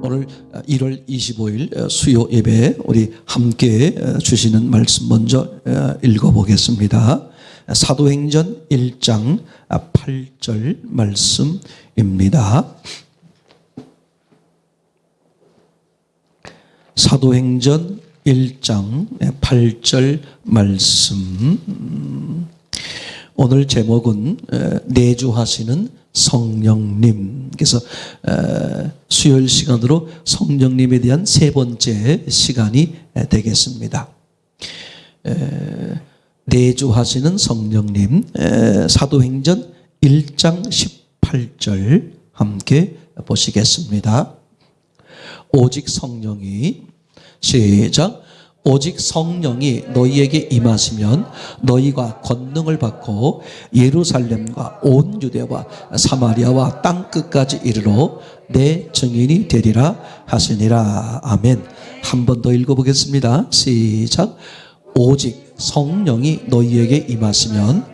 오늘 1월 25일 수요 예배 우리 함께 주시는 말씀 먼저 읽어보겠습니다. 사도행전 1장 8절 말씀입니다. 사도행전 1장 8절 말씀. 오늘 제목은 내주하시는 성령님. 그래서 수요일 시간으로 성령님에 대한 세 번째 시간이 되겠습니다. 내주하시는 성령님, 사도행전 1장 18절 함께 보시겠습니다. 오직 성령이, 시작. 오직 성령이 너희에게 임하시면 너희가 권능을 받고 예루살렘과 온 유대와 사마리아와 땅 끝까지 이르러 내 증인이 되리라 하시니라. 아멘. 한 번 더 읽어보겠습니다. 시작. 오직 성령이 너희에게 임하시면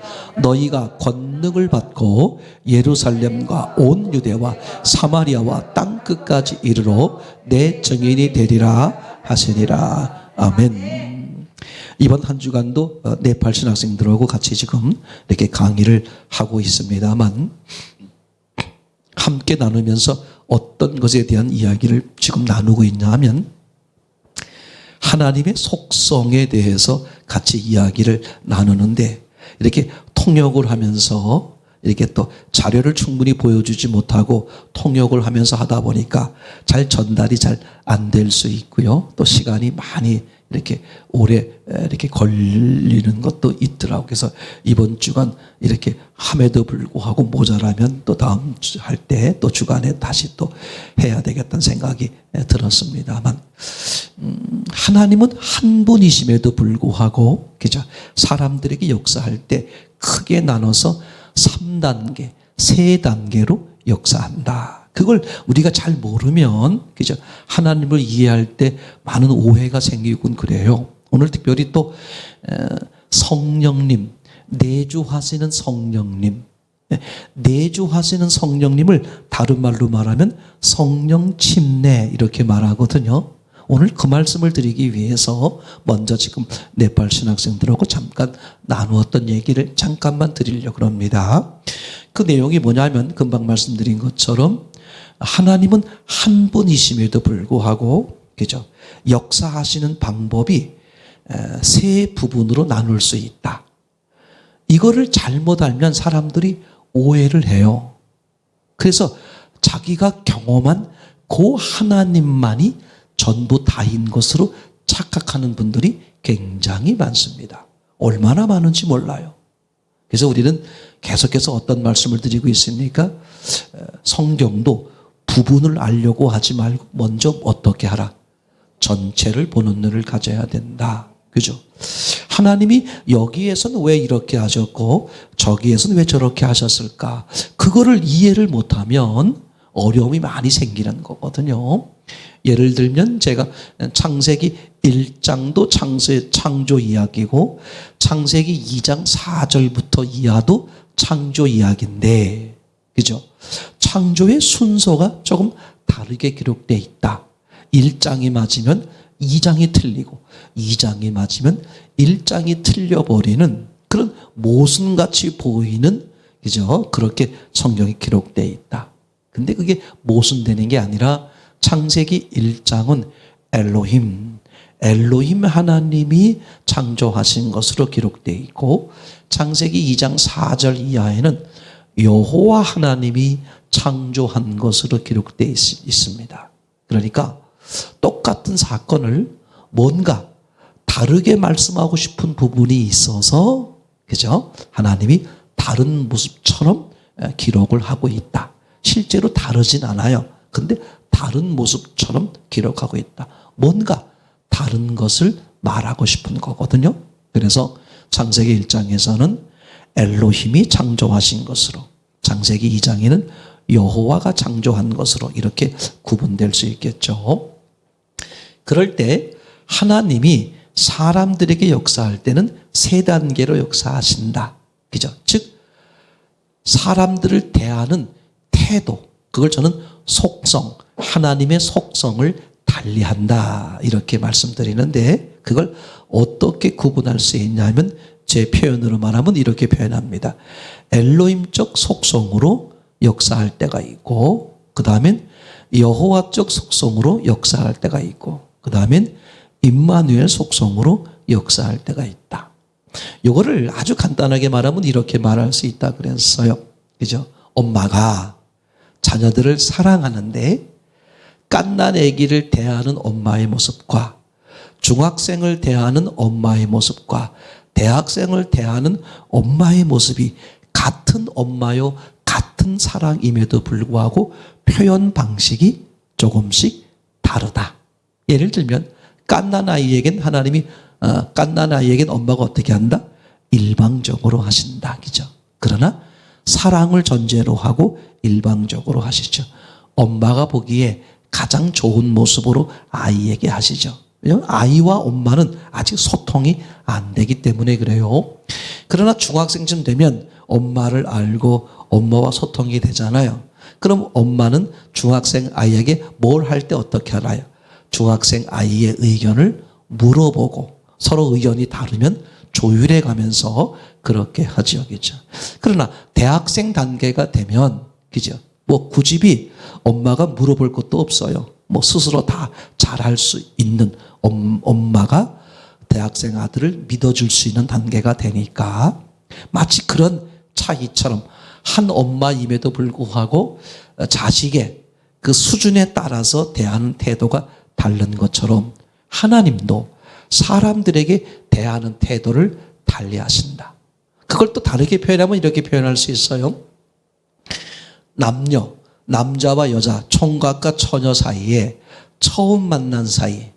너희가 권능을 받고 예루살렘과 온 유대와 사마리아와 땅 끝까지 이르러 내 증인이 되리라 하시니라. 아멘. 이번 한 주간도 네팔 신학생들하고 같이 지금 이렇게 강의를 하고 있습니다만, 함께 나누면서 어떤 것에 대한 이야기를 지금 나누고 있냐 하면 하나님의 속성에 대해서 같이 이야기를 나누는데, 이렇게 통역을 하면서 이렇게 또 자료를 충분히 보여주지 못하고 통역을 하면서 하다 보니까 잘 전달이 잘 안 될 수 있고요. 또 시간이 많이 이렇게 오래 이렇게 걸리는 것도 있더라고요. 그래서 이번 주간 이렇게 함에도 불구하고 모자라면 또 다음 주 할 때 또 주간에 다시 또 해야 되겠다는 생각이 들었습니다만, 하나님은 한 분이심에도 불구하고, 그죠? 사람들에게 역사할 때 크게 나눠서 3단계, 3단계로 역사한다. 그걸 우리가 잘 모르면, 그죠? 하나님을 이해할 때 많은 오해가 생기곤 그래요. 오늘 특별히 또 성령님, 내주하시는 성령님, 내주하시는 성령님을 다른 말로 말하면 성령 침례 이렇게 말하거든요. 오늘 그 말씀을 드리기 위해서 먼저 지금 네팔 신학생들하고 잠깐 나누었던 얘기를 잠깐만 드리려고 합니다. 그 내용이 뭐냐면 금방 말씀드린 것처럼 하나님은 한 분이심에도 불구하고, 그죠? 역사하시는 방법이 세 부분으로 나눌 수 있다. 이거를 잘못 알면 사람들이 오해를 해요. 그래서 자기가 경험한 그 하나님만이 전부 다인 것으로 착각하는 분들이 굉장히 많습니다. 얼마나 많은지 몰라요. 그래서 우리는 계속해서 어떤 말씀을 드리고 있습니까? 성경도 부분을 알려고 하지 말고 먼저 어떻게 하라? 전체를 보는 눈을 가져야 된다. 그죠? 하나님이 여기에서는 왜 이렇게 하셨고 저기에서는 왜 저렇게 하셨을까? 그거를 이해를 못하면 어려움이 많이 생기는 거거든요. 예를 들면 제가 창세기 1장도 창조 이야기고 창세기 2장 4절부터 이하도 창조 이야기인데, 그죠? 창조의 순서가 조금 다르게 기록되어 있다. 1장이 맞으면 2장이 틀리고 2장이 맞으면 1장이 틀려버리는 그런 모순같이 보이는, 그죠? 그렇게 성경이 기록되어 있다. 근데 그게 모순되는 게 아니라 창세기 1장은 엘로힘 하나님이 창조하신 것으로 기록되어 있고, 창세기 2장 4절 이하에는 여호와 하나님이 창조한 것으로 기록되어 있습니다. 그러니까 똑같은 사건을 뭔가 다르게 말씀하고 싶은 부분이 있어서, 그죠? 하나님이 다른 모습처럼 기록을 하고 있다. 실제로 다르진 않아요. 근데 다른 모습처럼 기록하고 있다. 뭔가 다른 것을 말하고 싶은 거거든요. 그래서 창세기 1장에서는 엘로힘이 창조하신 것으로, 창세기 2장에는 여호와가 창조한 것으로 이렇게 구분될 수 있겠죠. 그럴 때 하나님이 사람들에게 역사할 때는 3단계로 역사하신다. 그죠? 즉 사람들을 대하는 태도, 그걸 저는 속성, 하나님의 속성을 달리한다 이렇게 말씀드리는데 그걸 어떻게 구분할 수 있냐면 제 표현으로 말하면 이렇게 표현합니다. 엘로힘적 속성으로 역사할 때가 있고 그 다음엔 여호와적 속성으로 역사할 때가 있고 그 다음엔 임마누엘 속성으로 역사할 때가 있다. 이거를 아주 간단하게 말하면 이렇게 말할 수 있다 그랬어요. 그죠? 엄마가 자녀들을 사랑하는데 갓난 아기를 대하는 엄마의 모습과 중학생을 대하는 엄마의 모습과 대학생을 대하는 엄마의 모습이 같은 엄마요 같은 사랑임에도 불구하고 표현 방식이 조금씩 다르다. 예를 들면 갓난 아이에겐 하나님이 갓난 아이에겐 엄마가 어떻게 한다? 일방적으로 하신다. 그죠? 그러나 사랑을 전제로 하고 일방적으로 하시죠. 엄마가 보기에 가장 좋은 모습으로 아이에게 하시죠. 왜냐하면 아이와 엄마는 아직 소통이 안 되기 때문에 그래요. 그러나 중학생쯤 되면 엄마를 알고 엄마와 소통이 되잖아요. 그럼 엄마는 중학생 아이에게 뭘 할 때 어떻게 하나요? 중학생 아이의 의견을 물어보고 서로 의견이 다르면 조율해 가면서 그렇게 하죠. 그죠? 그러나 대학생 단계가 되면, 그죠? 뭐 굳이 엄마가 물어볼 것도 없어요. 뭐 스스로 다 잘할 수 있는 엄마가 대학생 아들을 믿어줄 수 있는 단계가 되니까 마치 그런 차이처럼 한 엄마임에도 불구하고 자식의 그 수준에 따라서 대하는 태도가 다른 것처럼 하나님도 사람들에게 대하는 태도를 달리하신다. 그걸 또 다르게 표현하면 이렇게 표현할 수 있어요. 남자와 여자, 총각과 처녀 사이에 처음 만난 사이,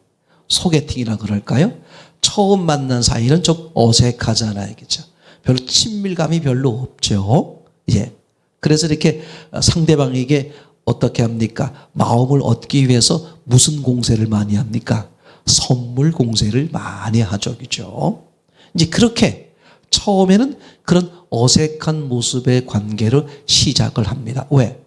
소개팅이라 그럴까요? 처음 만난 사이는 좀 어색하잖아요. 그죠? 별로 친밀감이 별로 없죠. 예. 그래서 이렇게 상대방에게 어떻게 합니까? 마음을 얻기 위해서 무슨 공세를 많이 합니까? 선물 공세를 많이 하죠. 그죠? 이제 그렇게 처음에는 그런 어색한 모습의 관계로 시작을 합니다. 왜?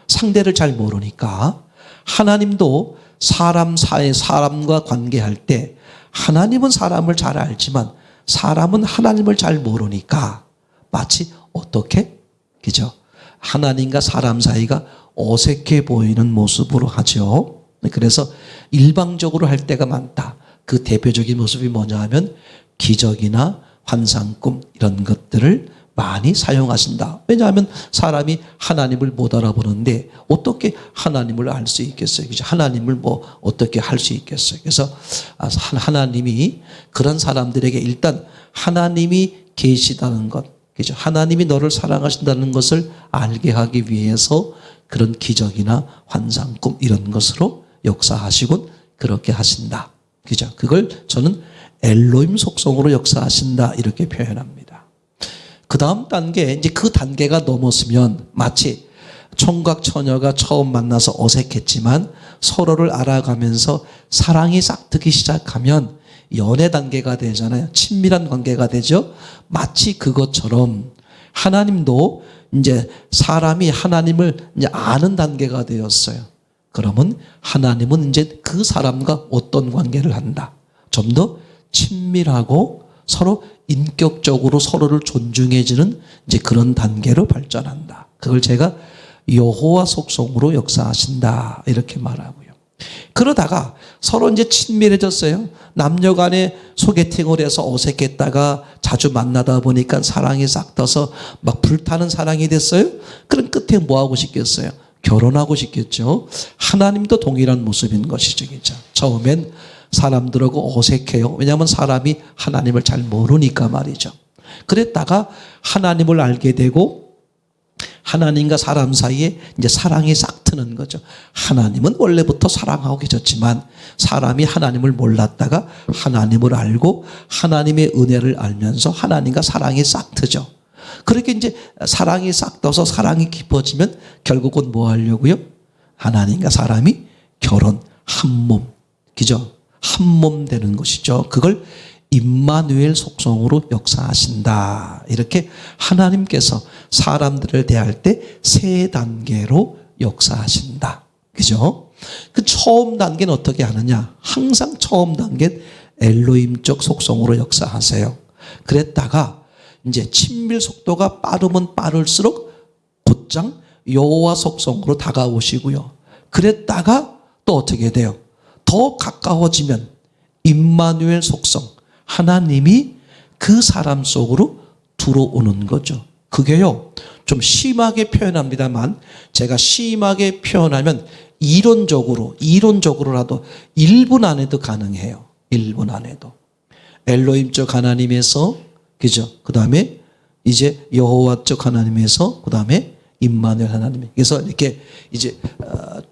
상대를 잘 모르니까. 하나님도 사람과 관계할 때 하나님은 사람을 잘 알지만 사람은 하나님을 잘 모르니까 마치 어떻게? 그죠? 하나님과 사람 사이가 어색해 보이는 모습으로 하죠. 그래서 일방적으로 할 때가 많다. 그 대표적인 모습이 뭐냐 하면 기적이나 환상꿈 이런 것들을 많이 사용하신다. 왜냐하면 사람이 하나님을 못 알아보는데 어떻게 하나님을 알 수 있겠어요? 그죠? 하나님을 뭐 어떻게 할 수 있겠어요? 그래서 하나님이 그런 사람들에게 일단 하나님이 계시다는 것, 그죠? 하나님이 너를 사랑하신다는 것을 알게 하기 위해서 그런 기적이나 환상꿈 이런 것으로 역사하시곤 그렇게 하신다. 그죠? 그걸 저는 엘로힘 속성으로 역사하신다 이렇게 표현합니다. 그 다음 단계, 이제 그 단계가 넘었으면 마치 총각 처녀가 처음 만나서 어색했지만 서로를 알아가면서 사랑이 싹트기 시작하면 연애 단계가 되잖아요. 친밀한 관계가 되죠. 마치 그것처럼 하나님도 이제 사람이 하나님을 이제 아는 단계가 되었어요. 그러면 하나님은 이제 그 사람과 어떤 관계를 한다. 좀 더 친밀하고 서로 인격적으로 서로를 존중해주는 이제 그런 단계로 발전한다. 그걸 제가 여호와 속성으로 역사하신다 이렇게 말하고요. 그러다가 서로 이제 친밀해졌어요. 남녀 간에 소개팅을 해서 어색했다가 자주 만나다 보니까 사랑이 싹 터서 막 불타는 사랑이 됐어요. 그럼 끝에 뭐 하고 싶겠어요? 결혼하고 싶겠죠. 하나님도 동일한 모습인 것이죠. 그죠? 처음엔 사람들하고 어색해요. 왜냐하면 사람이 하나님을 잘 모르니까 말이죠. 그랬다가 하나님을 알게 되고 하나님과 사람 사이에 이제 사랑이 싹 트는 거죠. 하나님은 원래부터 사랑하고 계셨지만 사람이 하나님을 몰랐다가 하나님을 알고 하나님의 은혜를 알면서 하나님과 사랑이 싹 트죠. 그렇게 이제 사랑이 싹 떠서 사랑이 깊어지면 결국은 뭐 하려고요? 하나님과 사람이 결혼, 한 몸. 그죠? 한 몸 되는 것이죠. 그걸 임마누엘 속성으로 역사하신다. 이렇게 하나님께서 사람들을 대할 때 세 단계로 역사하신다. 그죠? 그 처음 단계는 어떻게 하느냐? 항상 처음 단계는 엘로힘적 속성으로 역사하세요. 그랬다가 이제 친밀 속도가 빠르면 빠를수록 곧장 여호와 속성으로 다가오시고요. 그랬다가 또 어떻게 돼요? 더 가까워지면 임마누엘 속성, 하나님이 그 사람 속으로 들어오는 거죠. 그게요, 좀 심하게 표현합니다만, 제가 심하게 표현하면 이론적으로라도 1분 안에도 가능해요. 1분 안에도. 엘로힘적 하나님에서, 그죠? 그 다음에 이제 여호와적 하나님에서, 그 다음에 임마누엘 하나님. 그래서 이렇게 이제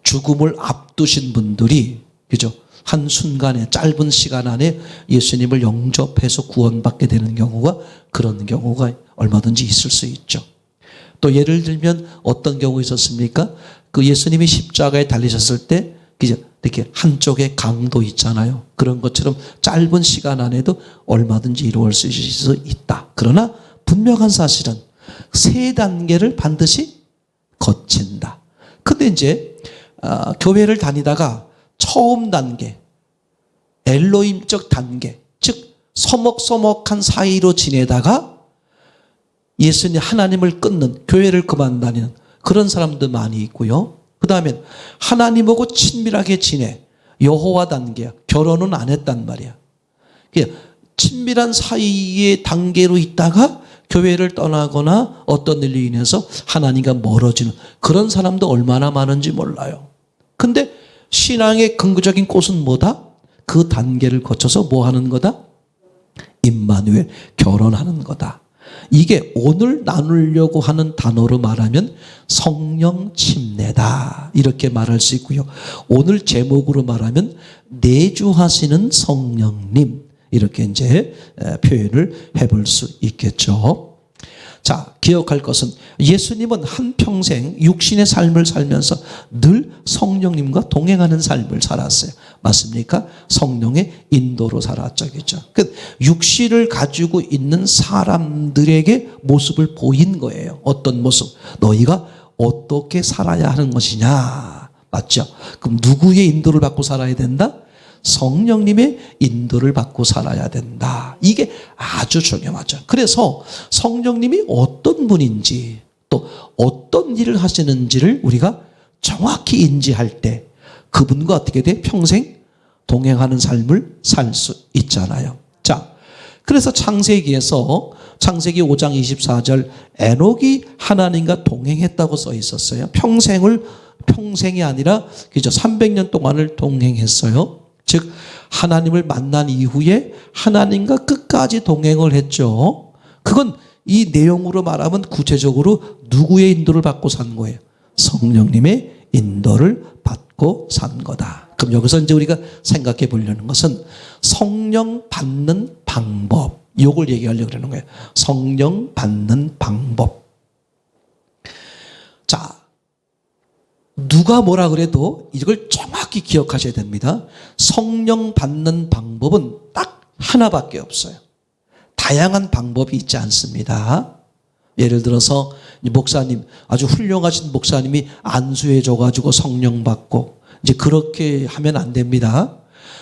죽음을 앞두신 분들이, 그죠? 한 순간에, 짧은 시간 안에 예수님을 영접해서 구원받게 되는 경우가, 그런 경우가 얼마든지 있을 수 있죠. 또 예를 들면 어떤 경우 있었습니까? 그 예수님이 십자가에 달리셨을 때, 그죠? 이렇게 한쪽에 강도 있잖아요. 그런 것처럼 짧은 시간 안에도 얼마든지 이루어질 수 있다. 그러나 분명한 사실은 3단계를 반드시 거친다. 근데 이제 교회를 다니다가 처음 단계, 엘로힘적 단계, 즉 서먹서먹한 사이로 지내다가 예수님 하나님을 끊는, 교회를 그만 다니는 그런 사람도 많이 있고요. 그 다음에 하나님하고 친밀하게 지내, 여호와 단계야. 결혼은 안 했단 말이야. 친밀한 사이의 단계로 있다가 교회를 떠나거나 어떤 일로 인해서 하나님과 멀어지는 그런 사람도 얼마나 많은지 몰라요. 근데 신앙의 근거적인 꽃은 뭐다? 그 단계를 거쳐서 뭐 하는 거다? 임마누엘, 결혼하는 거다. 이게 오늘 나누려고 하는 단어로 말하면 성령 침례다, 이렇게 말할 수 있고요. 오늘 제목으로 말하면 내주하시는 성령님, 이렇게 이제 표현을 해볼 수 있겠죠. 자, 기억할 것은 예수님은 한평생 육신의 삶을 살면서 늘 성령님과 동행하는 삶을 살았어요. 맞습니까? 성령의 인도로 살았죠. 그렇죠? 그 육신을 가지고 있는 사람들에게 모습을 보인 거예요. 어떤 모습? 너희가 어떻게 살아야 하는 것이냐. 맞죠? 그럼 누구의 인도를 받고 살아야 된다? 성령님의 인도를 받고 살아야 된다. 이게 아주 중요하죠. 그래서 성령님이 어떤 분인지, 또 어떤 일을 하시는지를 우리가 정확히 인지할 때 그분과 어떻게 돼? 평생 동행하는 삶을 살 수 있잖아요. 자, 그래서 창세기에서 창세기 5장 24절 에녹이 하나님과 동행했다고 써 있었어요. 평생이 아니라 그죠? 300년 동안을 동행했어요. 즉 하나님을 만난 이후에 하나님과 끝까지 동행을 했죠. 그건 이 내용으로 말하면 구체적으로 누구의 인도를 받고 산 거예요? 성령님의 인도를 받고 산 거다. 그럼 여기서 이제 우리가 생각해 보려는 것은 성령 받는 방법, 이걸 얘기하려고 그러는 거예요. 성령 받는 방법. 자, 누가 뭐라 그래도 이걸 정확히 기억하셔야 됩니다. 성령 받는 방법은 딱 하나밖에 없어요. 다양한 방법이 있지 않습니다. 예를 들어서 목사님, 아주 훌륭하신 목사님이 안수해줘가지고 성령 받고, 이제 그렇게 하면 안 됩니다.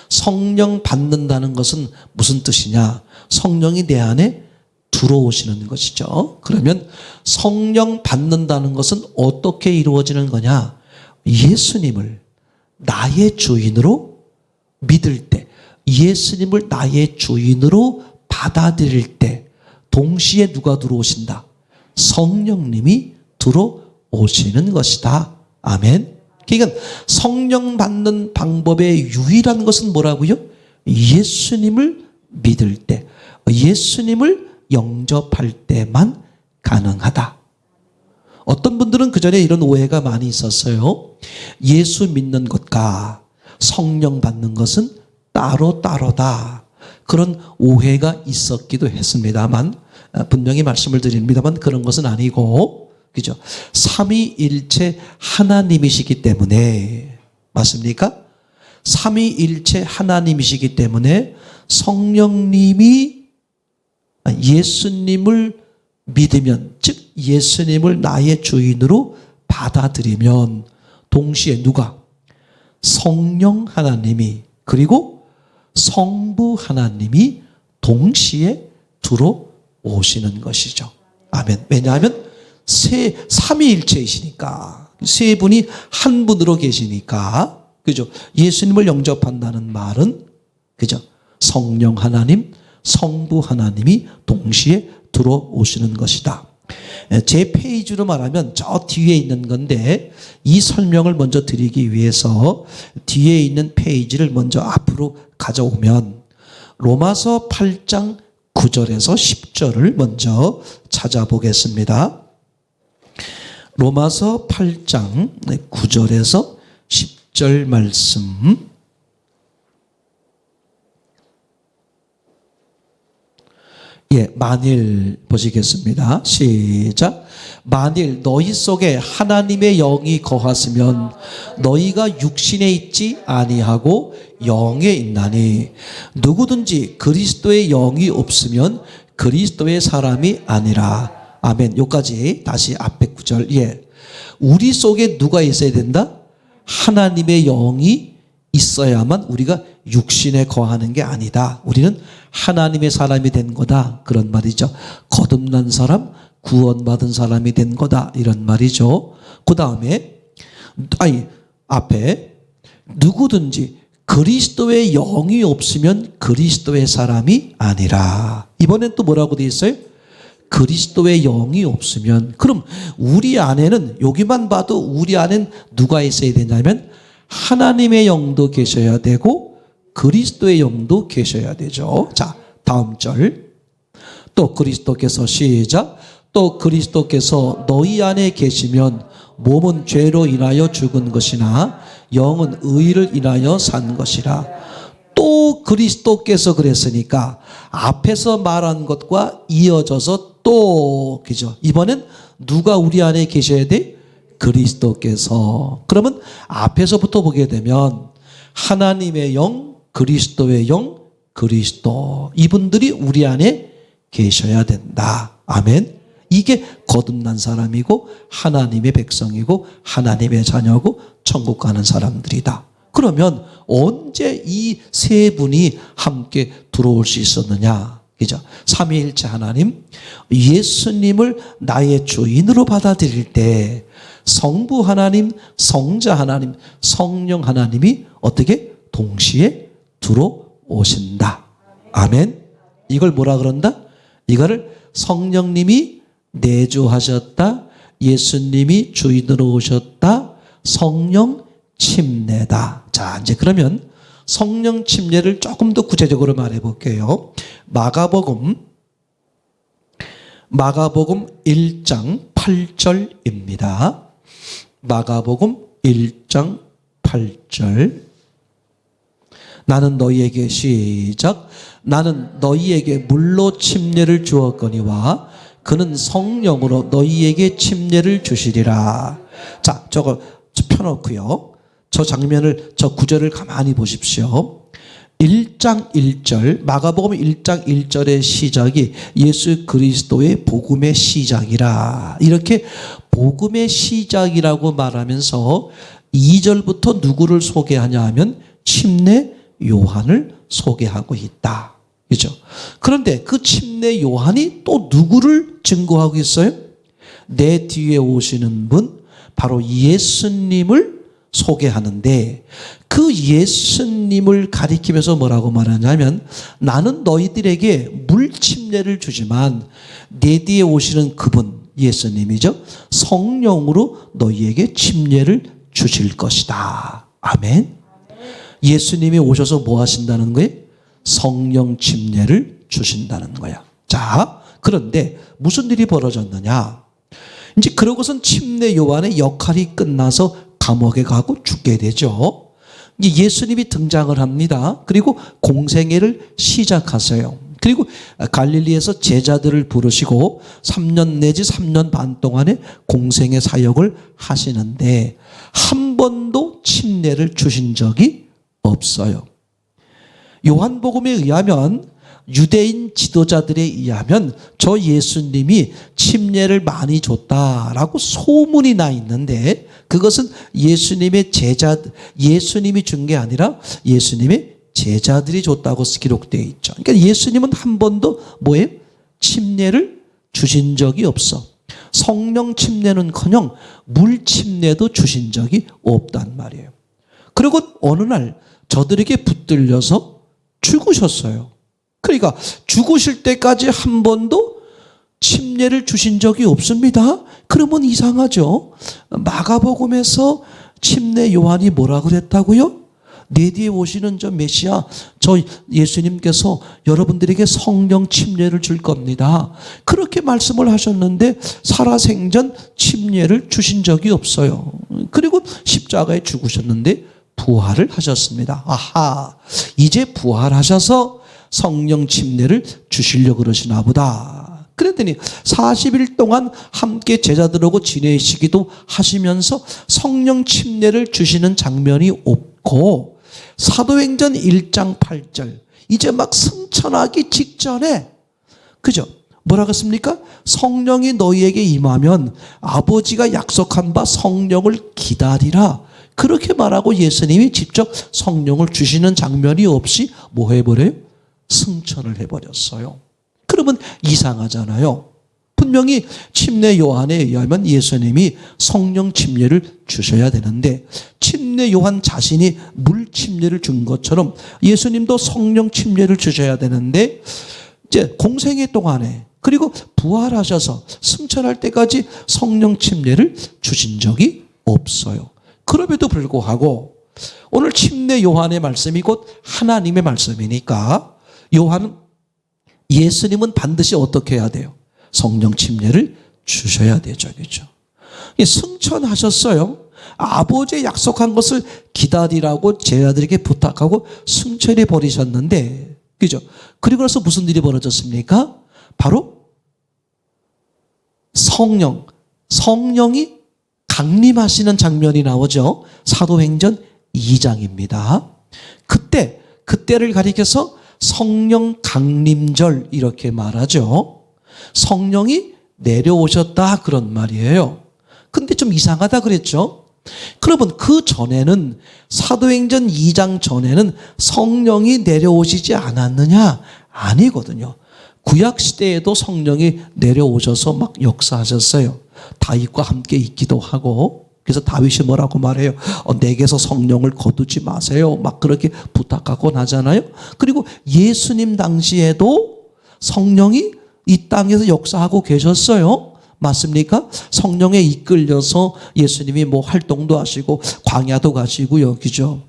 성령 받는다는 것은 무슨 뜻이냐? 성령이 내 안에 들어오시는 것이죠. 그러면 성령 받는다는 것은 어떻게 이루어지는 거냐? 예수님을 나의 주인으로 믿을 때, 예수님을 나의 주인으로 받아들일 때 동시에 누가 들어오신다? 성령님이 들어오시는 것이다. 아멘. 그러니까 성령 받는 방법의 유일한 것은 뭐라고요? 예수님을 믿을 때, 예수님을 영접할 때만 가능하다. 어떤 분들은 그전에 이런 오해가 많이 있었어요. 예수 믿는 것과 성령 받는 것은 따로따로다. 그런 오해가 있었기도 했습니다만, 분명히 말씀을 드립니다만 그런 것은 아니고, 그죠? 삼위일체 하나님이시기 때문에, 맞습니까? 삼위일체 하나님이시기 때문에 성령님이 예수님을 믿으면, 즉 예수님을 나의 주인으로 받아들이면 동시에 누가? 성령 하나님이 그리고 성부 하나님이 동시에 들어오시는 것이죠. 아멘. 왜냐하면 삼위일체이시니까, 세 분이 한 분으로 계시니까, 그죠? 예수님을 영접한다는 말은, 그죠? 성령 하나님, 성부 하나님이 동시에 들어오시는 것이다. 제 페이지로 말하면 저 뒤에 있는 건데, 이 설명을 먼저 드리기 위해서 뒤에 있는 페이지를 먼저 앞으로 가져오면 로마서 8장 9절에서 10절을 먼저 찾아보겠습니다. 로마서 8장 9절에서 10절 말씀. 만일 보시겠습니다. 시작. 만일 너희 속에 하나님의 영이 거하시면 너희가 육신에 있지 아니하고 영에 있나니 누구든지 그리스도의 영이 없으면 그리스도의 사람이 아니라. 아멘. 여기까지 다시 앞에 구절. 우리 속에 누가 있어야 된다? 하나님의 영이 있어야만 우리가 육신에 거하는 게 아니다. 우리는 하나님의 사람이 된 거다. 그런 말이죠. 거듭난 사람, 구원받은 사람이 된 거다. 이런 말이죠. 그 다음에 앞에 누구든지 그리스도의 영이 없으면 그리스도의 사람이 아니라. 이번엔 또 뭐라고 되어 있어요? 그리스도의 영이 없으면. 그럼 우리 안에는, 여기만 봐도 우리 안엔 누가 있어야 되냐면 하나님의 영도 계셔야 되고 그리스도의 영도 계셔야 되죠. 자, 다음 절. 또 그리스도께서, 시작. 또 그리스도께서 너희 안에 계시면 몸은 죄로 인하여 죽은 것이나 영은 의를 인하여 산 것이라. 또 그리스도께서 그랬으니까 앞에서 말한 것과 이어져서 또, 그죠? 이번엔 누가 우리 안에 계셔야 돼? 그리스도께서. 그러면 앞에서부터 보게 되면 하나님의 영, 그리스도의 영, 그리스도, 이분들이 우리 안에 계셔야 된다. 아멘. 이게 거듭난 사람이고 하나님의 백성이고 하나님의 자녀고 천국 가는 사람들이다. 그러면 언제 이 세 분이 함께 들어올 수 있었느냐? 그죠? 삼위일체 하나님, 예수님을 나의 주인으로 받아들일 때 성부 하나님, 성자 하나님, 성령 하나님이 어떻게 동시에 들어오신다. 아멘. 이걸 뭐라 그런다? 이거를 성령님이 내주하셨다, 예수님이 주인으로 오셨다, 성령 침례다. 자, 이제 그러면 성령 침례를 조금 더 구체적으로 말해 볼게요. 마가복음 1장 8절입니다. 마가복음 1장 8절. 나는 너희에게, 시작. 나는 너희에게 물로 침례를 주었거니와 그는 성령으로 너희에게 침례를 주시리라. 자, 저거 펴놓고요. 저 장면을, 저 구절을 가만히 보십시오. 1장 1절, 마가복음 1장 1절의 시작이 예수 그리스도의 복음의 시작이라. 이렇게 복음의 시작이라고 말하면서 2절부터 누구를 소개하냐 하면 침례 요한을 소개하고 있다. 그죠? 그런데 그 침례 요한이 또 누구를 증거하고 있어요? 내 뒤에 오시는 분, 바로 예수님을 소개하는데, 그 예수님을 가리키면서 뭐라고 말하냐면 나는 너희들에게 물 침례를 주지만 내 뒤에 오시는 그분, 예수님이죠, 성령으로 너희에게 침례를 주실 것이다. 아멘. 예수님이 오셔서 뭐 하신다는 거예요? 성령 침례를 주신다는 거야. 자, 그런데 무슨 일이 벌어졌느냐? 이제 그러고선 침례 요한의 역할이 끝나서 감옥에 가고 죽게 되죠. 이제 예수님이 등장을 합니다. 그리고 공생애를 시작하세요. 그리고 갈릴리에서 제자들을 부르시고 3년 내지 3년 반 동안의 공생애 사역을 하시는데 한 번도 침례를 주신 적이 없어요. 요한복음에 의하면 유대인 지도자들에 의하면 저 예수님이 침례를 많이 줬다라고 소문이 나 있는데, 그것은 예수님의 예수님이 준 게 아니라 예수님의 제자들이 줬다고 기록되어 있죠. 그러니까 예수님은 한 번도 뭐예요? 침례를 주신 적이 없어. 성령 침례는커녕 물 침례도 주신 적이 없단 말이에요. 그리고 어느 날 저들에게 붙들려서 죽으셨어요. 그러니까 죽으실 때까지 한 번도 침례를 주신 적이 없습니다. 그러면 이상하죠. 마가복음에서 침례 요한이 뭐라 그랬다고요? 내 뒤에 오시는 저 메시아, 저 예수님께서 여러분들에게 성령 침례를 줄 겁니다. 그렇게 말씀을 하셨는데 살아생전 침례를 주신 적이 없어요. 그리고 십자가에 죽으셨는데 부활을 하셨습니다. 아하, 이제 부활하셔서 성령 침례를 주시려고 그러시나 보다. 그랬더니 40일 동안 함께 제자들하고 지내시기도 하시면서 성령 침례를 주시는 장면이 없고, 사도행전 1장 8절 이제 막 승천하기 직전에, 그죠? 뭐라고 했습니까? 성령이 너희에게 임하면 아버지가 약속한 바 성령을 기다리라. 그렇게 말하고 예수님이 직접 성령을 주시는 장면이 없이 뭐 해버려요? 승천을 해버렸어요. 그러면 이상하잖아요. 분명히 침례 요한에 의하면 예수님이 성령 침례를 주셔야 되는데, 침례 요한 자신이 물 침례를 준 것처럼 예수님도 성령 침례를 주셔야 되는데, 이제 공생애 동안에 그리고 부활하셔서 승천할 때까지 성령 침례를 주신 적이 없어요. 그럼에도 불구하고 오늘 침례 요한의 말씀이 곧 하나님의 말씀이니까, 요한은 예수님은 반드시 어떻게 해야 돼요? 성령 침례를 주셔야 되죠. 그렇죠? 승천하셨어요. 아버지의 약속한 것을 기다리라고 제자들에게 부탁하고 승천해 버리셨는데, 그죠? 그리고 나서 무슨 일이 벌어졌습니까? 바로 성령이 강림하시는 장면이 나오죠. 사도행전 2장입니다. 그때를 가리켜서 성령 강림절 이렇게 말하죠. 성령이 내려오셨다 그런 말이에요. 근데 좀 이상하다 그랬죠. 그러면 그 전에는, 사도행전 2장 전에는 성령이 내려오시지 않았느냐? 아니거든요. 구약시대에도 성령이 내려오셔서 막 역사하셨어요. 다윗과 함께 있기도 하고, 그래서 다윗이 뭐라고 말해요? 내게서 성령을 거두지 마세요. 막 그렇게 부탁하고 나잖아요. 그리고 예수님 당시에도 성령이 이 땅에서 역사하고 계셨어요. 맞습니까? 성령에 이끌려서 예수님이 뭐 활동도 하시고 광야도 가시고요. 그죠?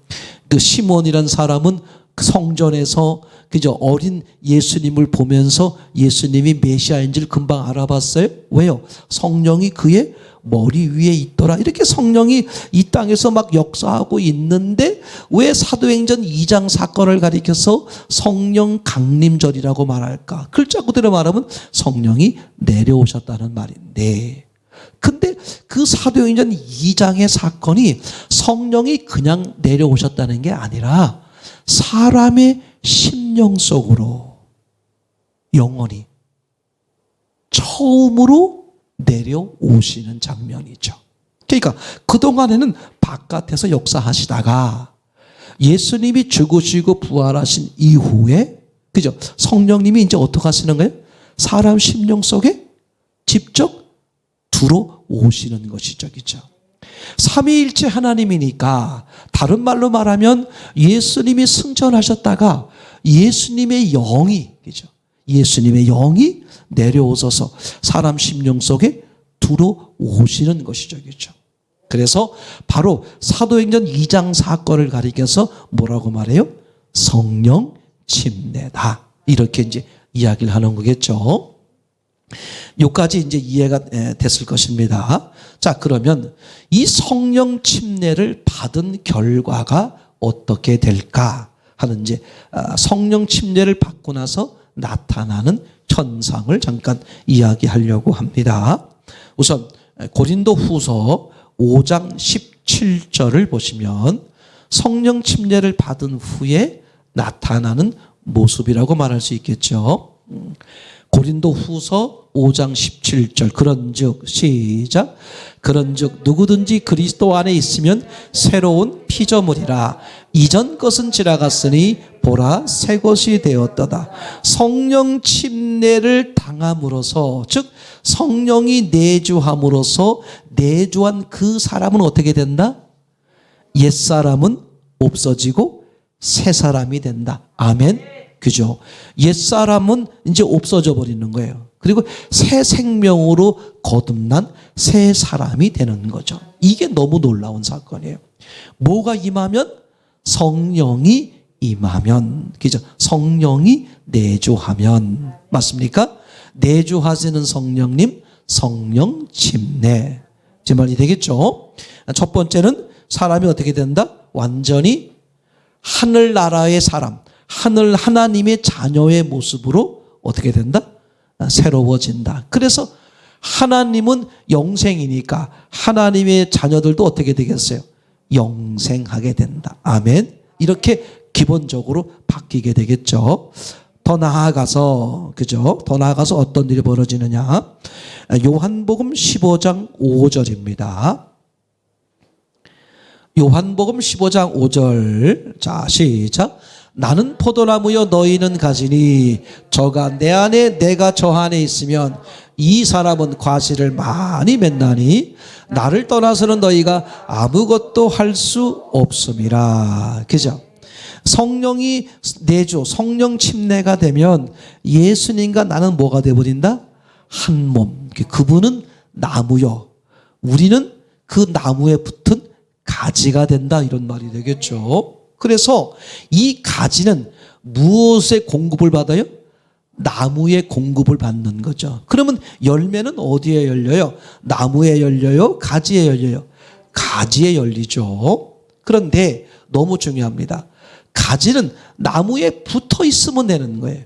그 시몬이란 사람은 성전에서 그죠? 어린 예수님을 보면서 예수님이 메시아인지를 금방 알아봤어요. 왜요? 성령이 그의 머리 위에 있더라. 이렇게 성령이 이 땅에서 막 역사하고 있는데, 왜 사도행전 2장 사건을 가리켜서 성령 강림절이라고 말할까? 글자 그대로 말하면 성령이 내려오셨다는 말인데, 근데 그 사도행전 2장의 사건이 성령이 그냥 내려오셨다는 게 아니라 사람의 심령 속으로 영원히 처음으로 내려오시는 장면이죠. 그러니까 그동안에는 바깥에서 역사하시다가 예수님이 죽으시고 부활하신 이후에, 그죠? 성령님이 이제 어떻게 하시는 거예요? 사람 심령 속에 직접 들어오시는 것이죠. 그죠? 삼위일체 하나님이니까, 다른 말로 말하면 예수님이 승천하셨다가 예수님의 영이, 그죠? 예수님의 영이 내려오셔서 사람 심령 속에 들어오시는 것이죠. 그죠? 그래서 바로 사도행전 2장 사건을 가리켜서 뭐라고 말해요? 성령 침례다. 이렇게 이제 이야기를 하는 거겠죠. 여기까지 이제 이해가 됐을 것입니다. 자, 그러면 이 성령 침례를 받은 결과가 어떻게 될까 하는, 이제 성령 침례를 받고 나서 나타나는 현상을 잠깐 이야기하려고 합니다. 우선 고린도 후서 5장 17절을 보시면 성령 침례를 받은 후에 나타나는 모습이라고 말할 수 있겠죠. 고린도 후서 5장 17절 그런즉 시작 그런즉 누구든지 그리스도 안에 있으면 새로운 피조물이라 이전 것은 지나갔으니 보라 새 것이 되었도다. 성령 침례를 당함으로써 즉 성령이 내주함으로써 내주한 그 사람은 어떻게 된다? 옛사람은 없어지고 새 사람이 된다. 아멘. 그죠? 옛사람은 이제 없어져 버리는 거예요. 그리고 새 생명으로 거듭난 새 사람이 되는 거죠. 이게 너무 놀라운 사건이에요. 뭐가 임하면? 성령이 임하면. 그죠? 성령이 내주하면. 맞습니까? 내주하시는 성령님, 성령 침례. 제 말이 되겠죠? 첫 번째는 사람이 어떻게 된다? 완전히 하늘나라의 사람, 하나님의 자녀의 모습으로 어떻게 된다? 새로워진다. 그래서 하나님은 영생이니까 하나님의 자녀들도 어떻게 되겠어요? 영생하게 된다. 아멘. 이렇게 기본적으로 바뀌게 되겠죠. 더 나아가서, 그죠? 더 나아가서 어떤 일이 벌어지느냐? 요한복음 15장 5절입니다. 요한복음 15장 5절. 자, 시작. 나는 포도나무여 너희는 가지니 저가 내 안에 내가 저 안에 있으면 이 사람은 과실을 많이 맺나니 나를 떠나서는 너희가 아무것도 할 수 없음이라. 그죠? 성령이 내주 성령 침례가 되면 예수님과 나는 뭐가 되어버린다? 한 몸. 그분은 나무요 우리는 그 나무에 붙은 가지가 된다. 이런 말이 되겠죠. 그래서 이 가지는 무엇의 공급을 받아요? 나무의 공급을 받는 거죠. 그러면 열매는 어디에 열려요? 나무에 열려요? 가지에 열려요? 가지에 열리죠. 그런데 너무 중요합니다. 가지는 나무에 붙어 있으면 되는 거예요.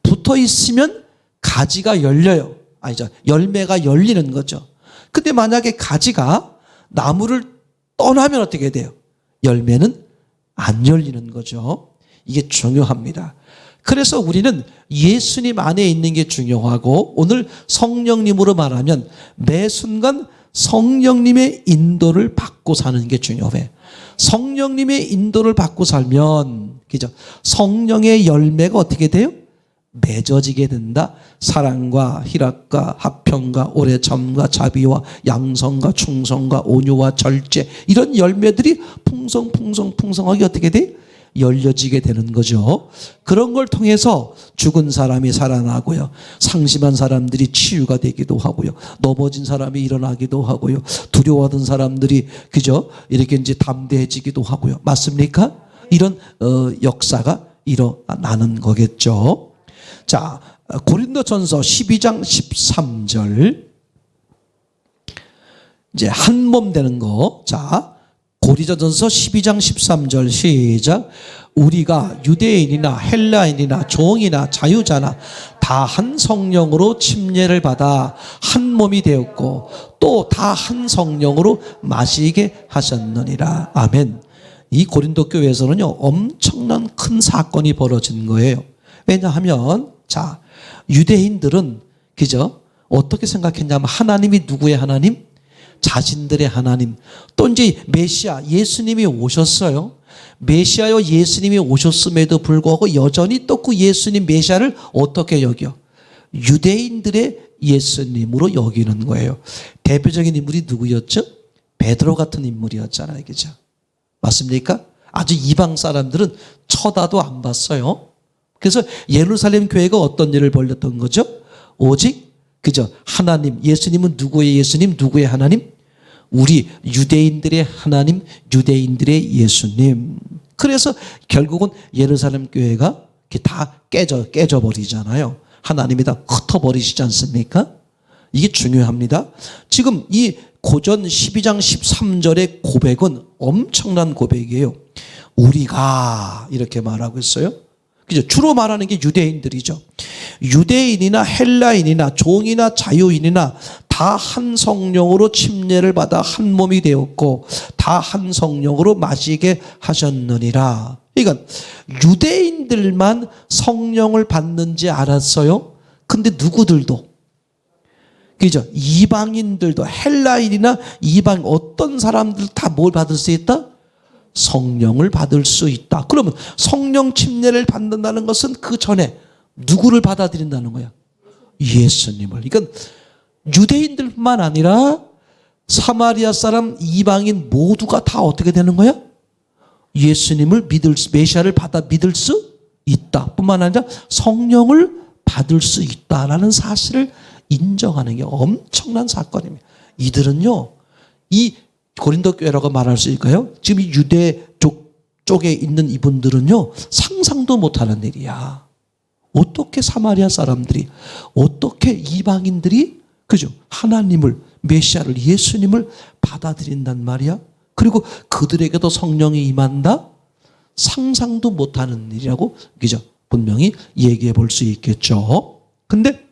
붙어 있으면 가지가 열려요. 아니죠. 열매가 열리는 거죠. 근데 만약에 가지가 나무를 떠나면 어떻게 돼요? 열매는 안 열리는 거죠. 이게 중요합니다. 그래서 우리는 예수님 안에 있는 게 중요하고 오늘 성령님으로 말하면 매 순간 성령님의 인도를 받고 사는 게 중요해. 성령님의 인도를 받고 살면 그죠? 성령의 열매가 어떻게 돼요? 맺어지게 된다. 사랑과 희락과 화평과 오래 참과 자비와 양성과 충성과 온유와 절제 이런 열매들이 풍성하게 어떻게 돼? 열려지게 되는 거죠. 그런 걸 통해서 죽은 사람이 살아나고요. 상심한 사람들이 치유가 되기도 하고요. 넘어진 사람이 일어나기도 하고요. 두려워하던 사람들이 그죠? 이렇게 이제 담대해지기도 하고요. 맞습니까? 이런 역사가 일어나는 거겠죠. 자, 고린도전서 12장 13절. 이제 한 몸 되는 거. 자, 고린도전서 12장 13절 시작. 우리가 유대인이나 헬라인이나 종이나 자유자나 다 한 성령으로 침례를 받아 한 몸이 되었고 또 다 한 성령으로 마시게 하셨느니라. 아멘. 이 고린도 교회에서는요 엄청난 큰 사건이 벌어진 거예요. 왜냐하면 자, 유대인들은 그죠? 어떻게 생각했냐면 하나님이 누구의 하나님? 자신들의 하나님. 또 이제 메시아 예수님이 오셨어요. 메시아여 예수님이 오셨음에도 불구하고 여전히 또 그 예수님 메시아를 어떻게 여겨? 유대인들의 예수님으로 여기는 거예요. 대표적인 인물이 누구였죠? 베드로 같은 인물이었잖아요. 그죠? 맞습니까? 아주 이방 사람들은 쳐다도 안 봤어요. 그래서 예루살렘 교회가 어떤 일을 벌였던 거죠? 오직 그죠? 하나님, 예수님은 누구의 예수님, 누구의 하나님? 우리 유대인들의 하나님, 유대인들의 예수님. 그래서 결국은 예루살렘 교회가 다 깨져버리잖아요. 하나님이 다 흩어버리시지 않습니까? 이게 중요합니다. 지금 이 고전 12장 13절의 고백은 엄청난 고백이에요. 우리가 이렇게 말하고 있어요. 그죠? 주로 말하는 게 유대인들이죠. 유대인이나 헬라인이나 종이나 자유인이나 다 한 성령으로 침례를 받아 한 몸이 되었고 다 한 성령으로 마시게 하셨느니라. 그러니까 유대인들만 성령을 받는지 알았어요. 근데 누구들도, 그죠? 이방인들도, 헬라인이나 이방 어떤 사람들 다 뭘 받을 수 있다? 성령을 받을 수 있다. 그러면 성령 침례를 받는다는 것은 그 전에 누구를 받아들인다는 거야? 예수님을. 그러니까 유대인들뿐만 아니라 사마리아 사람, 이방인 모두가 다 어떻게 되는 거야? 예수님을 메시아를 받아 믿을 수 있다. 뿐만 아니라 성령을 받을 수 있다라는 사실을 인정하는 게 엄청난 사건입니다. 이들은요, 이 고린도 교회라고 말할 수 있을까요? 지금 이 유대 쪽에 있는 이분들은요, 상상도 못하는 일이야. 어떻게 사마리아 사람들이, 어떻게 이방인들이, 그죠? 하나님을, 메시아를, 예수님을 받아들인단 말이야. 그리고 그들에게도 성령이 임한다? 상상도 못하는 일이라고, 그죠? 분명히 얘기해 볼 수 있겠죠. 근데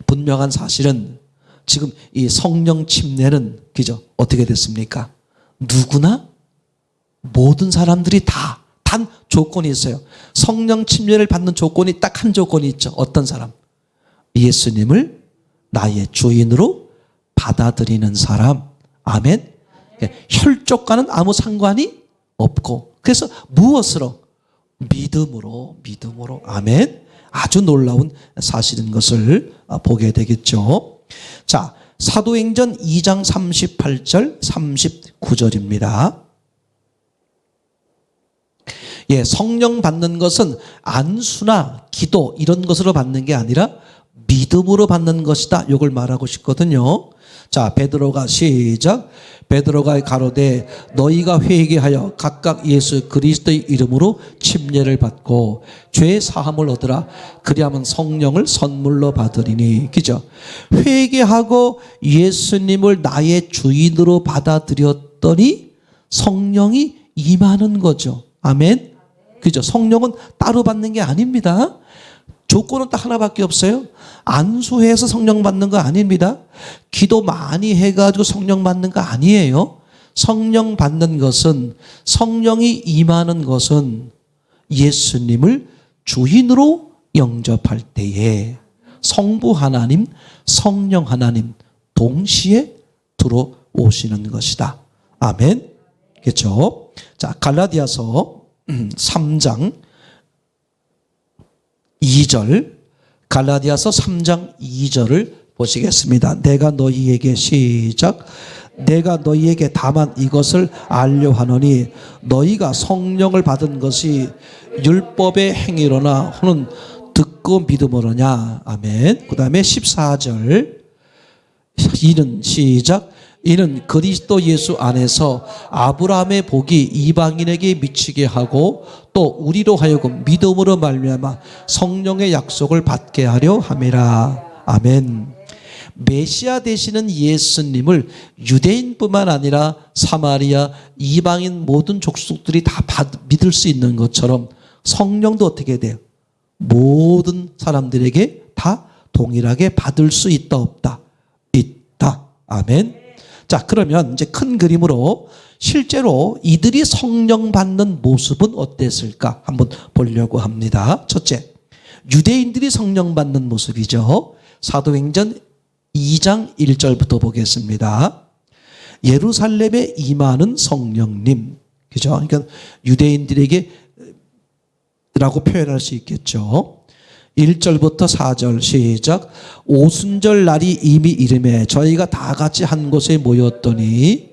분명한 사실은 지금 이 성령 침례는, 그죠? 어떻게 됐습니까? 누구나, 모든 사람들이 다, 단 조건이 있어요. 성령 침례를 받는 조건이 딱 한 조건이 있죠. 어떤 사람? 예수님을 나의 주인으로 받아들이는 사람. 아멘. 혈족과는 아무 상관이 없고, 그래서 무엇으로? 믿음으로. 아멘. 아주 놀라운 사실인 것을 보게 되겠죠. 자, 사도행전 2장 38절 39절입니다. 예, 성령 받는 것은 안수나 기도 이런 것으로 받는 게 아니라 믿음으로 받는 것이다. 이걸 말하고 싶거든요. 자, 베드로가 시작. 베드로가 가로되 너희가 회개하여 각각 예수 그리스도의 이름으로 침례를 받고 죄 사함을 얻으라. 그리하면 성령을 선물로 받으리니. 그죠? 회개하고 예수님을 나의 주인으로 받아들였더니 성령이 임하는 거죠. 아멘. 그죠? 성령은 따로 받는 게 아닙니다. 조건은 딱 하나밖에 없어요. 안수해서 성령 받는 거 아닙니다. 기도 많이 해가지고 성령 받는 거 아니에요. 성령 받는 것은, 성령이 임하는 것은 예수님을 주인으로 영접할 때에 성부 하나님, 성령 하나님 동시에 들어오시는 것이다. 아멘. 그렇죠? 자, 갈라디아서 3장 2절, 갈라디아서 3장 2절을 보시겠습니다. 내가 너희에게 시작. 내가 너희에게 다만 이것을 알려 하노니 너희가 성령을 받은 것이 율법의 행위로나 혹은 듣고 믿음으로냐. 아멘. 그 다음에 14절, 이는 시작. 이는 그리스도 예수 안에서 아브라함의 복이 이방인에게 미치게 하고 또 우리로 하여금 믿음으로 말미암아 성령의 약속을 받게 하려 함이라. 아멘. 메시아 되시는 예수님을 유대인뿐만 아니라 사마리아, 이방인 모든 족속들이 다 믿을 수 있는 것처럼 성령도 어떻게 돼요? 모든 사람들에게 다 동일하게 받을 수 있다 없다? 있다. 아멘. 자, 그러면 이제 큰 그림으로 실제로 이들이 성령 받는 모습은 어땠을까 한번 보려고 합니다. 첫째, 유대인들이 성령 받는 모습이죠. 사도행전 2장 1절부터 보겠습니다. 예루살렘에 임하는 성령님. 그죠? 그러니까 유대인들에게 라고 표현할 수 있겠죠. 1절부터 4절 시작. 오순절 날이 이미 이름에 저희가 다 같이 한 곳에 모였더니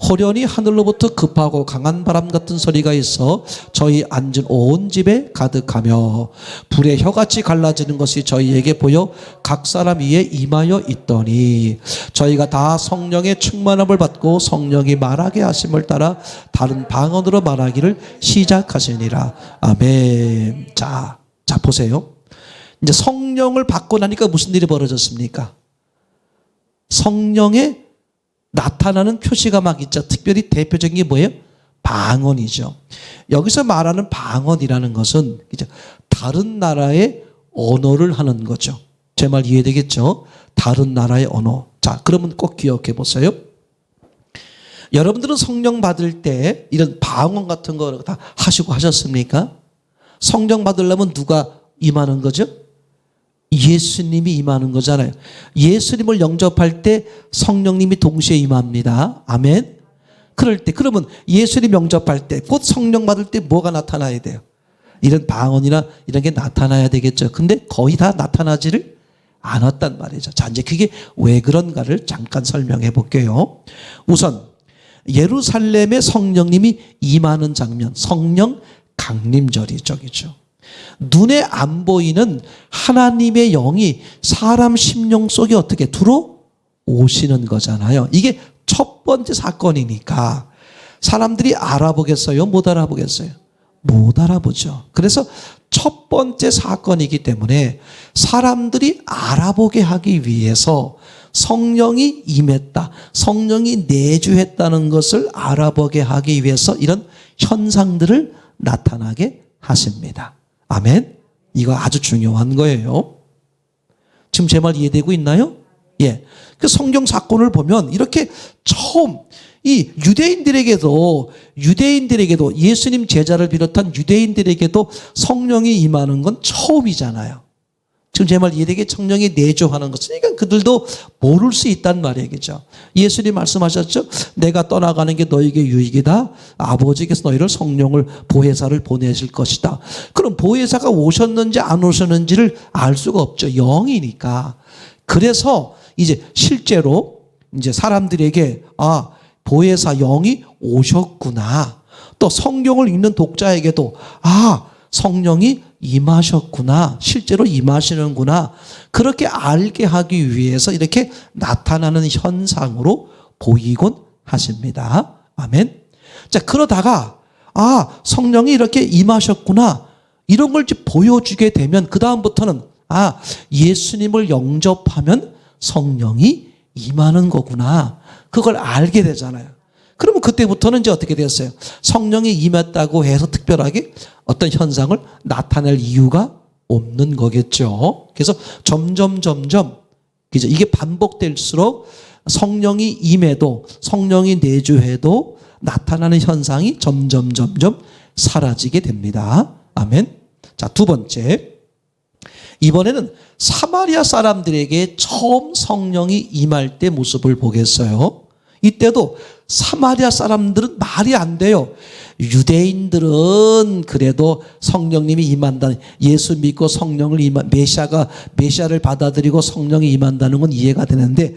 호련히 하늘로부터 급하고 강한 바람 같은 소리가 있어 저희 앉은 온 집에 가득하며 불의 혀같이 갈라지는 것이 저희에게 보여 각 사람 위에 임하여 있더니 저희가 다 성령의 충만함을 받고 성령이 말하게 하심을 따라 다른 방언으로 말하기를 시작하시니라. 아멘. 자 보세요. 이제 성령을 받고 나니까 무슨 일이 벌어졌습니까? 성령의 나타나는 표시가 막 있죠. 특별히 대표적인 게 뭐예요? 방언이죠. 여기서 말하는 방언이라는 것은 다른 나라의 언어를 하는 거죠. 제 말 이해되겠죠? 다른 나라의 언어. 자, 그러면 꼭 기억해 보세요. 여러분들은 성령 받을 때 이런 방언 같은 거 다 하시고 하셨습니까? 성령 받으려면 누가 임하는 거죠? 예수님이 임하는 거잖아요. 예수님을 영접할 때 성령님이 동시에 임합니다. 아멘. 그럴 때, 그러면 예수님 영접할 때, 곧 성령 받을 때 뭐가 나타나야 돼요? 이런 방언이나 이런 게 나타나야 되겠죠. 근데 거의 다 나타나지를 않았단 말이죠. 자, 이제 그게 왜 그런가를 잠깐 설명해 볼게요. 우선 예루살렘에 성령님이 임하는 장면, 성령 강림절이죠. 눈에 안 보이는 하나님의 영이 사람 심령 속에 어떻게 들어오시는 거잖아요. 이게 첫 번째 사건이니까 사람들이 알아보겠어요? 못 알아보겠어요? 못 알아보죠. 그래서 첫 번째 사건이기 때문에 사람들이 알아보게 하기 위해서 성령이 임했다, 성령이 내주했다는 것을 알아보게 하기 위해서 이런 현상들을 나타나게 하십니다. 아멘. 이거 아주 중요한 거예요. 지금 제 말 이해되고 있나요? 예. 그 성경 사건을 보면 이렇게 처음 이 유대인들에게도 예수님 제자를 비롯한 유대인들에게도 성령이 임하는 건 처음이잖아요. 지금 제 말 이해되게 성령이 내주하는 것은 그러니까 그들도 모를 수 있단 말이죠. 예수님 말씀하셨죠. 내가 떠나가는 게 너에게 유익이다. 아버지께서 너희를 성령을 보혜사를 보내실 것이다. 그럼 보혜사가 오셨는지 안 오셨는지를 알 수가 없죠. 영이니까. 그래서 이제 실제로 이제 사람들에게 보혜사 영이 오셨구나. 또 성경을 읽는 독자에게도 성령이 임하셨구나. 실제로 임하시는구나. 그렇게 알게 하기 위해서 이렇게 나타나는 현상으로 보이곤 하십니다. 아멘. 자, 그러다가 성령이 이렇게 임하셨구나. 이런 걸 보여주게 되면 그다음부터는 예수님을 영접하면 성령이 임하는 거구나. 그걸 알게 되잖아요. 그러면 그때부터는 이제 어떻게 되었어요? 성령이 임했다고 해서 특별하게 어떤 현상을 나타낼 이유가 없는 거겠죠. 그래서 점점 이게 반복될수록 성령이 임해도 성령이 내주해도 나타나는 현상이 점점 사라지게 됩니다. 아멘. 자, 두 번째. 이번에는 사마리아 사람들에게 처음 성령이 임할 때 모습을 보겠어요. 이때도 사마리아 사람들은 말이 안 돼요. 유대인들은 그래도 성령님이 임한다, 예수 믿고 성령을 메시아를 받아들이고 성령이 임한다는 건 이해가 되는데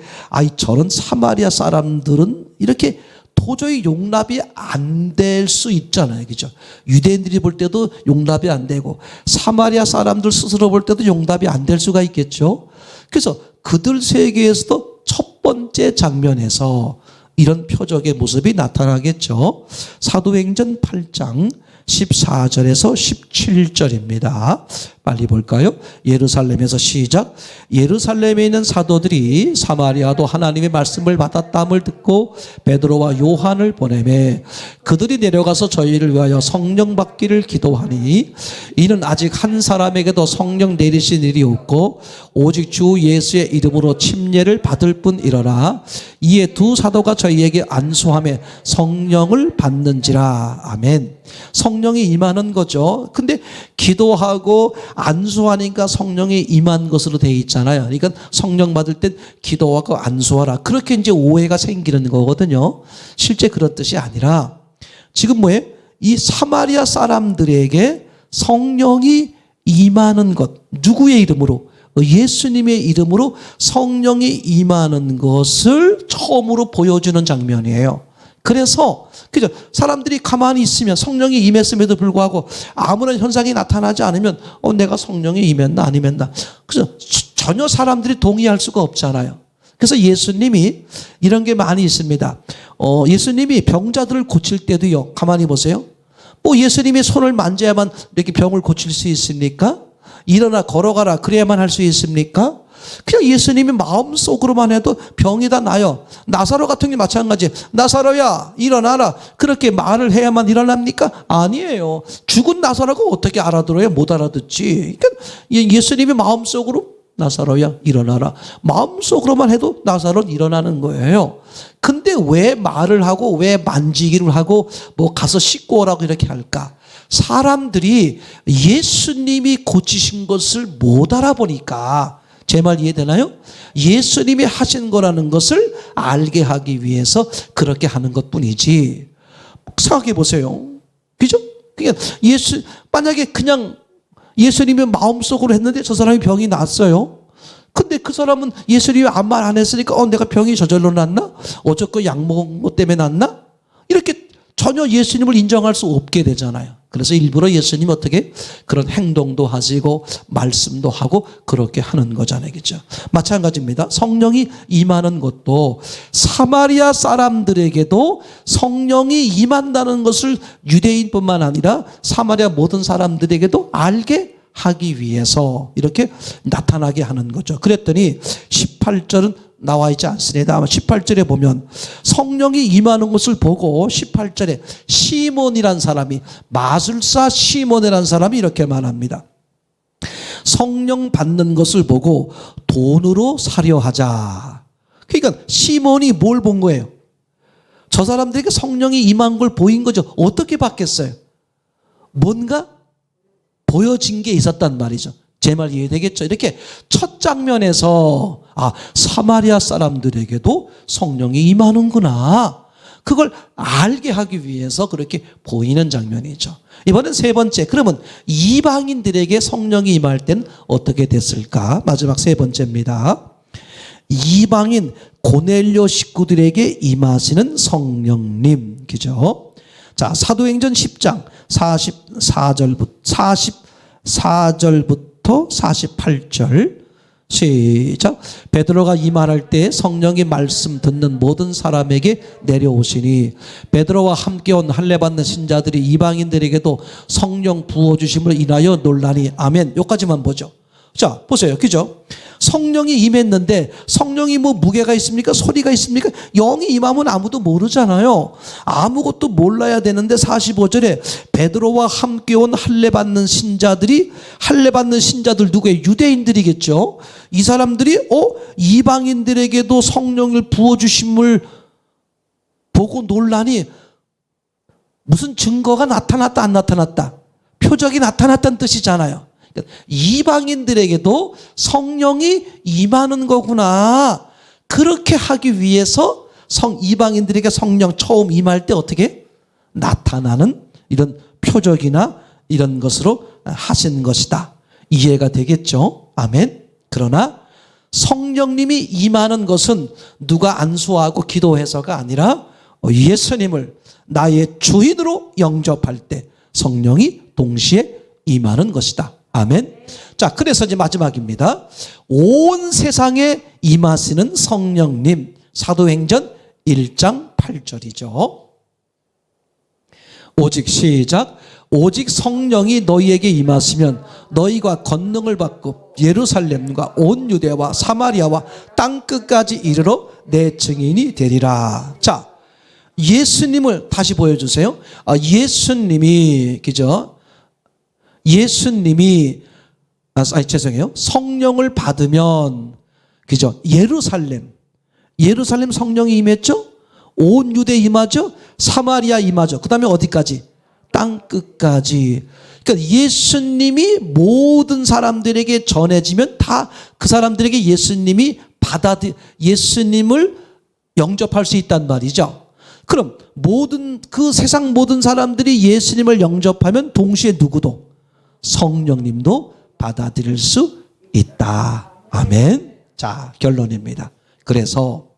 저런 사마리아 사람들은 이렇게 도저히 용납이 안 될 수 있잖아요. 그죠? 유대인들이 볼 때도 용납이 안 되고 사마리아 사람들 스스로 볼 때도 용납이 안 될 수가 있겠죠. 그래서 그들 세계에서도 첫 번째 장면에서 이런 표적의 모습이 나타나겠죠. 사도행전 8장 14절에서 17절입니다. 빨리 볼까요? 예루살렘에서 시작. 예루살렘에 있는 사도들이 사마리아도 하나님의 말씀을 받았다함을 듣고 베드로와 요한을 보내매 그들이 내려가서 저희를 위하여 성령 받기를 기도하니 이는 아직 한 사람에게도 성령 내리신 일이 없고 오직 주 예수의 이름으로 침례를 받을 뿐이러라. 이에 두 사도가 저희에게 안수하며 성령을 받는지라. 아멘. 성령이 임하는 거죠. 근데 기도하고 안수하니까 성령이 임한 것으로 되어 있잖아요. 그러니까 성령 받을 땐 기도하고 안수하라. 그렇게 이제 오해가 생기는 거거든요. 실제 그런 뜻이 아니라 지금 뭐예요? 이 사마리아 사람들에게 성령이 임하는 것. 누구의 이름으로? 예수님의 이름으로 성령이 임하는 것을 처음으로 보여주는 장면이에요. 그래서 그죠? 사람들이 가만히 있으면 성령이 임했음에도 불구하고 아무런 현상이 나타나지 않으면 내가 성령이 임했나 안 임했나. 그래서 전혀 사람들이 동의할 수가 없잖아요. 그래서 예수님이 이런 게 많이 있습니다. 예수님이 병자들을 고칠 때도요. 가만히 보세요. 예수님이 손을 만져야만 이렇게 병을 고칠 수 있습니까? 일어나 걸어가라 그래야만 할 수 있습니까? 그냥 예수님이 마음속으로만 해도 병이 다 나요. 나사로 같은 게 마찬가지. 나사로야 일어나라. 그렇게 말을 해야만 일어납니까? 아니에요. 죽은 나사로가 어떻게 알아들어요? 못 알아듣지. 그러니까 예수님이 마음속으로 나사로야 일어나라. 마음속으로만 해도 나사로는 일어나는 거예요. 근데 왜 말을 하고 왜 만지기를 하고 뭐 가서 씻고 오라고 이렇게 할까? 사람들이 예수님이 고치신 것을 못 알아보니까, 제 말 이해되나요? 예수님이 하신 거라는 것을 알게 하기 위해서 그렇게 하는 것뿐이지. 생각해 보세요. 그죠? 그러니까 만약에 그냥 예수님이 마음속으로 했는데 저 사람이 병이 났어요. 근데 그 사람은 예수님이 아무 말 안 했으니까 내가 병이 저절로 났나? 어저께 약 먹은 것 때문에 났나? 이렇게 전혀 예수님을 인정할 수 없게 되잖아요. 그래서 일부러 예수님 어떻게 그런 행동도 하시고 말씀도 하고 그렇게 하는 거잖아요. 그죠? 마찬가지입니다. 성령이 임하는 것도 사마리아 사람들에게도 성령이 임한다는 것을 유대인뿐만 아니라 사마리아 모든 사람들에게도 알게 하기 위해서 이렇게 나타나게 하는 거죠. 그랬더니 18절은 나와 있지 않습니다. 아마 18절에 보면 성령이 임하는 것을 보고 18절에 시몬이란 사람이, 마술사 시몬이란 사람이 이렇게 말합니다. 성령 받는 것을 보고 돈으로 사려 하자. 그러니까 시몬이 뭘 본 거예요? 저 사람들에게 성령이 임한 걸 보인 거죠. 어떻게 받겠어요? 뭔가 보여진 게 있었단 말이죠. 제 말 이해되겠죠? 이렇게 첫 장면에서 사마리아 사람들에게도 성령이 임하는구나, 그걸 알게 하기 위해서 그렇게 보이는 장면이죠. 이번엔 세 번째, 그러면 이방인들에게 성령이 임할 땐 어떻게 됐을까? 마지막 세 번째입니다. 이방인 고넬료 식구들에게 임하시는 성령님. 그죠? 자, 사도행전 10장 44절부터 48절 시작. 베드로가 이 말할 때 성령이 말씀 듣는 모든 사람에게 내려오시니 베드로와 함께 온 할례 받는 신자들이 이방인들에게도 성령 부어주심을 인하여 놀라니. 아멘. 여기까지만 보죠. 자, 보세요. 그죠? 성령이 임했는데 성령이 뭐 무게가 있습니까? 소리가 있습니까? 영이 임하면 아무도 모르잖아요. 아무것도 몰라야 되는데 45절에 베드로와 함께 온 할례 받는 신자들 누구예요? 유대인들이겠죠. 이 사람들이 이방인들에게도 성령을 부어주심을 보고 놀라니. 무슨 증거가 나타났다 안 나타났다? 표적이 나타났다는 뜻이잖아요. 이방인들에게도 성령이 임하는 거구나, 그렇게 하기 위해서 이방인들에게 성령 처음 임할 때 어떻게 나타나는 이런 표적이나 이런 것으로 하신 것이다. 이해가 되겠죠? 아멘. 그러나 성령님이 임하는 것은 누가 안수하고 기도해서가 아니라 예수님을 나의 주인으로 영접할 때 성령이 동시에 임하는 것이다. 아멘. 자, 그래서 이제 마지막입니다. 온 세상에 임하시는 성령님. 사도행전 1장 8절이죠. 오직 시작. 오직 성령이 너희에게 임하시면 너희가 권능을 받고 예루살렘과 온 유대와 사마리아와 땅끝까지 이르러 내 증인이 되리라. 자, 예수님을 다시 보여주세요. 예수님이, 그죠? 예수님이 죄송해요. 성령을 받으면, 그죠? 예루살렘 성령이 임했죠? 온 유대 임하죠? 사마리아 임하죠? 그 다음에 어디까지? 땅 끝까지. 그러니까 예수님이 모든 사람들에게 전해지면 다 그 사람들에게 예수님을 영접할 수 있단 말이죠. 그럼 그 세상 모든 사람들이 예수님을 영접하면 동시에 누구도? 성령님도 받아들일 수 있다. 아멘. 자, 결론입니다. 그래서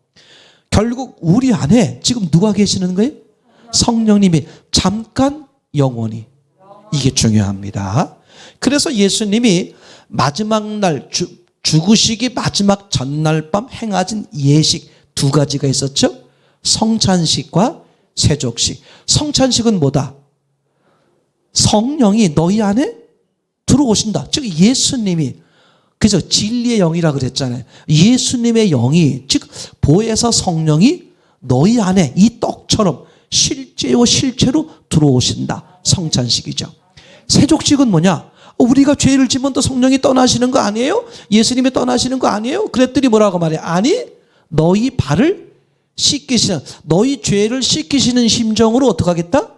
결국 우리 안에 지금 누가 계시는 거예요? 성령님이 잠깐, 영원히. 이게 중요합니다. 그래서 예수님이 마지막 날 죽으시기 마지막 전날 밤 행하신 예식 두 가지가 있었죠. 성찬식과 세족식. 성찬식은 뭐다? 성령이 너희 안에 들어오신다. 즉 예수님이, 그래서 진리의 영이라 그랬잖아요. 예수님의 영이, 즉 보혜사 성령이 너희 안에 이 떡처럼 실제로 들어오신다. 성찬식이죠. 세족식은 뭐냐? 우리가 죄를 지면 또 성령이 떠나시는 거 아니에요? 예수님이 떠나시는 거 아니에요? 그랬더니 뭐라고 말해? 아니, 너희 발을 씻기시는, 너희 죄를 씻기시는 심정으로 어떻게 하겠다?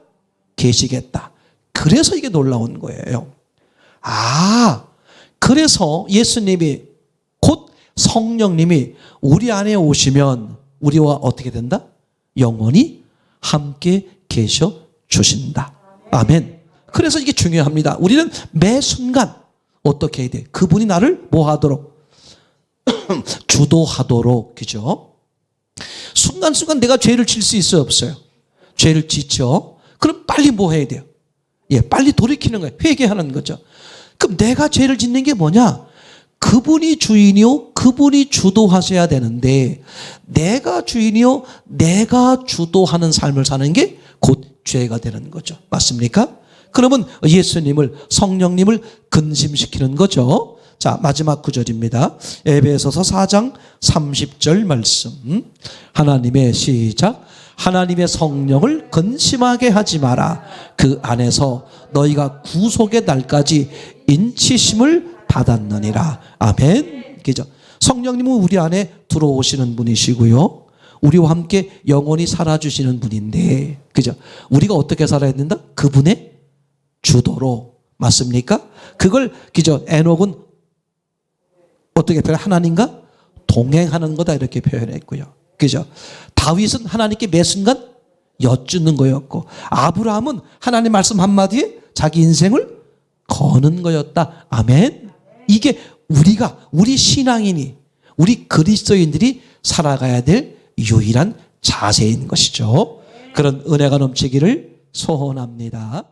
계시겠다. 그래서 이게 놀라운 거예요. 그래서 예수님이 곧 성령님이 우리 안에 오시면 우리와 어떻게 된다? 영원히 함께 계셔 주신다. 아멘. 그래서 이게 중요합니다. 우리는 매 순간 어떻게 해야 돼? 그분이 나를 뭐 하도록? 주도하도록. 그죠? 순간순간 내가 죄를 질 수 있어요? 없어요? 죄를 지죠? 그럼 빨리 뭐 해야 돼요? 빨리 돌이키는 거예요. 회개하는 거죠. 그럼 내가 죄를 짓는 게 뭐냐? 그분이 주인이요, 그분이 주도하셔야 되는데 내가 주인이요, 내가 주도하는 삶을 사는 게 곧 죄가 되는 거죠. 맞습니까? 그러면 예수님을, 성령님을 근심시키는 거죠. 자, 마지막 구절입니다. 에베소서 4장 30절 말씀. 하나님의 시작. 하나님의 성령을 근심하게 하지 마라. 그 안에서 너희가 구속의 날까지 인치심을 받았느니라. 아멘. 그죠? 성령님은 우리 안에 들어오시는 분이시고요. 우리와 함께 영원히 살아주시는 분인데, 그죠? 우리가 어떻게 살아야 된다? 그분의 주도로. 맞습니까? 그걸, 그죠? 에녹은 어떻게 표현? 하나님과 동행하는 거다 이렇게 표현했고요. 그죠? 다윗은 하나님께 매 순간 여쭙는 거였고, 아브라함은 하나님 말씀 한마디에 자기 인생을 거는 거였다. 아멘. 이게 우리 신앙인이, 우리 그리스도인들이 살아가야 될 유일한 자세인 것이죠. 그런 은혜가 넘치기를 소원합니다.